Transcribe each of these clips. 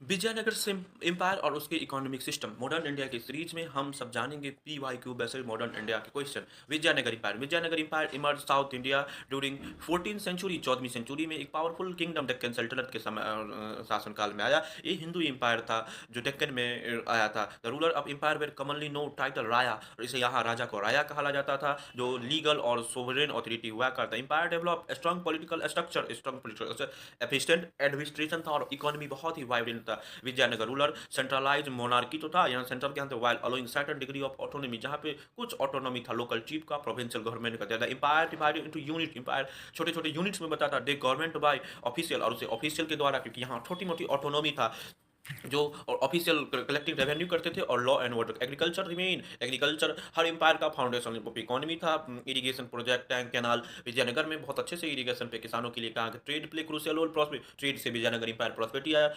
Vijayanagar empire और उसके economic system modern India की सीरीज में हम सब जानेंगे PYQ बेस्ड मॉडर्न इंडिया के question. Vijayanagara empire emerge South India during 14th century 14वीं सेंचुरी में एक पावरफुल किंगडम डेक्कन सल्तनत के समय शासनकाल में आया। ये हिंदू एम्पायर था जो डेक्कन में आया था। The ruler of empire were commonly known title Raya, और इसे यहाँ राजा को राया कहा जाता था, जो लीगल और सोवरेन अथॉरिटी हुआ करता। Empire develop strong political structure, strong political efficient administration था और इकोनॉमी बहुत ही वाइब्रेंट था। विजयनगर रूलर सेंट्रलाइज मोनार्की तो था, यहाँ सेंट्रल के अंदर while allowing certain degree of autonomy, जहाँ पे कुछ ऑटोनॉमी था लोकल चीफ का, प्रोविंशियल गवर्नमेंट का दिया था। Empire divided into unit, empire छोटे छोटे यूनिट्स में बताता, डे गवर्नमेंट बाय ऑफिशियल, और उसे ऑफिशियल के द्वारा, क्योंकि यहाँ छोटी मोटी ऑटोनॉमी था जो ऑफिशियल कलेक्टिंग रेवेन्यू करते थे, और law and order. Agriculture remain, agriculture हर एम्पायर का फाउंडेशन ऑफ इकोनॉमी था। Irrigation project, tank, canal, Vijayanagar में बहुत अच्छे से इरिगेशन पे किसानों के लिए कहा। Trade play crucial role, trade से विजयनगर एम्पायर प्रॉस्पेरिटी आया।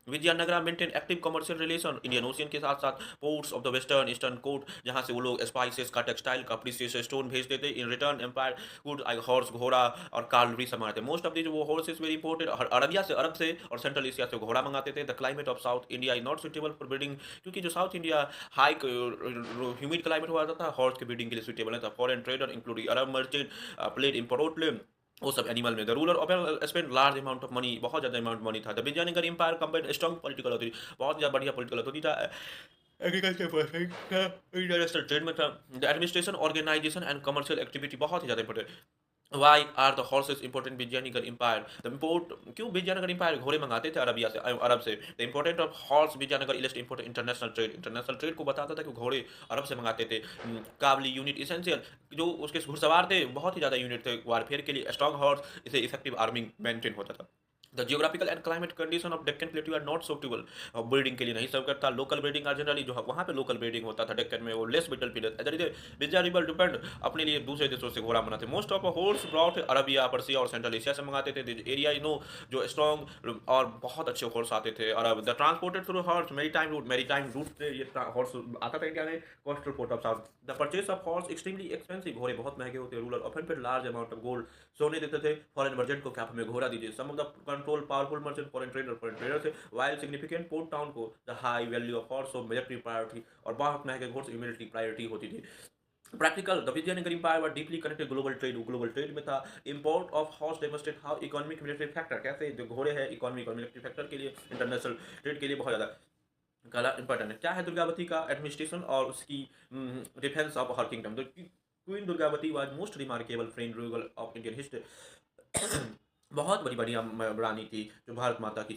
Vijayanagar maintain active commercial relation Indian ocean के साथ साथ ports of the western eastern coast, जहाँ से वो लोग स्पाइसेस का, टेक्सटाइल का, प्रीशियस स्टोन भेजते थे। In return empire good horse, घोड़ा और कार्लरी सब मंगाते। मोस्ट ऑफ दीज वो हॉर्सेस वेरी इंपोर्टेड, अरबिया से, अरब से और सेंट्रल एशिया से घोड़ा मंगाते थे। The climate of south India is not suitable for breeding, क्योंकि जो south India high humid climate हुआ था, हॉर्स के ब्रीडिंग के लिए सुटेबल नहीं था। Foreign trader including Arab merchant played import वो सब एनिमल में। The ruler of spend large amount of money, बहुत ज्यादा अमाउंट मनी था। The Vijayanagar empire compare strong political authority, बहुत ज्यादा बढ़िया पॉलिटिकल अथॉरिटी था। एग्रीकल्चर परफेक्ट था, इंटरनेशनल ट्रेड में था। The administration, organisation and commercial activity बहुत ही ज्यादा important. Why are the horses important Vijayanagar empire, the import, क्यों विजयनगर एम्पायर घोड़े मंगाते थे अरबिया से, अरब से। The important of horse Vijayanagara इलिस्ट important international trade, international trade को बताता था कि घोड़े अरब से मंगाते थे। काबली यूनिट इसेंशियल, जो उसके घुड़सवार थे बहुत ही ज़्यादा यूनिट थे वारफेयर के लिए। स्ट्रॉन्ग हॉर्स, इसे इफेक्टिव आर्मिंग मेंटेन होता था। The geographical and climate condition of Deccan plateau are not suitable, breeding के लिए नहीं सर्व करता। लोकल ब्रीडिंग आर जनरली, जो वहाँ पे लोकल ब्रीडिंग होता था डेक्कन में, वो लेस बिटल पीरियड। विजय रिबल डिपेंड अपने लिए दूसरे देशों से घोड़ा बनाते। Most of horse brought Arabia, Persia और सेंट्रल एशिया से मंगाते थे। एरिया यू नो जो स्ट्रॉन्ग और बहुत अच्छे हॉर्स आते थे अरब। द ट्रांसपोर्टेड थ्रू हॉर्स मेरी टाइम रूट से ये हॉर्स आता था इंडिया में, coastal port of south. The purchase of horse extremely expensive, घोड़े बहुत महंगे होते हैं। Ruler often paid large amount of gold, सोने देते थे फॉरेन मर्चेंट को, क्या आप हमें घोड़ा दीजिए। Some of the control powerful merchant foreign trader थे, वाइल सिग्निफिकेंट पोर्ट टाउन को the high value of horse of military priority, और बहुत महंगे घोड़े मिलिट्री प्रायोरिटी होती थी। Practical, the Vijayanagar empire were deeply connected global trade में था। Import of horse demonstrate how economic military factor, कैसे जो घोड़े हैं इकोनॉमिक और मिलिट्री फैक्टर के लिए, इंटरनेशनल ट्रेड के लिए बहुत ज़्यादा कला इंपॉर्टेंट है। क्या है दुर्गावती का एडमिनिस्ट्रेशन और उसकी defence of her kingdom. Queen Durgavati was most remarkable friend rural of Indian history बहुत बड़ी बड़ी रानी थी जो भारत माता की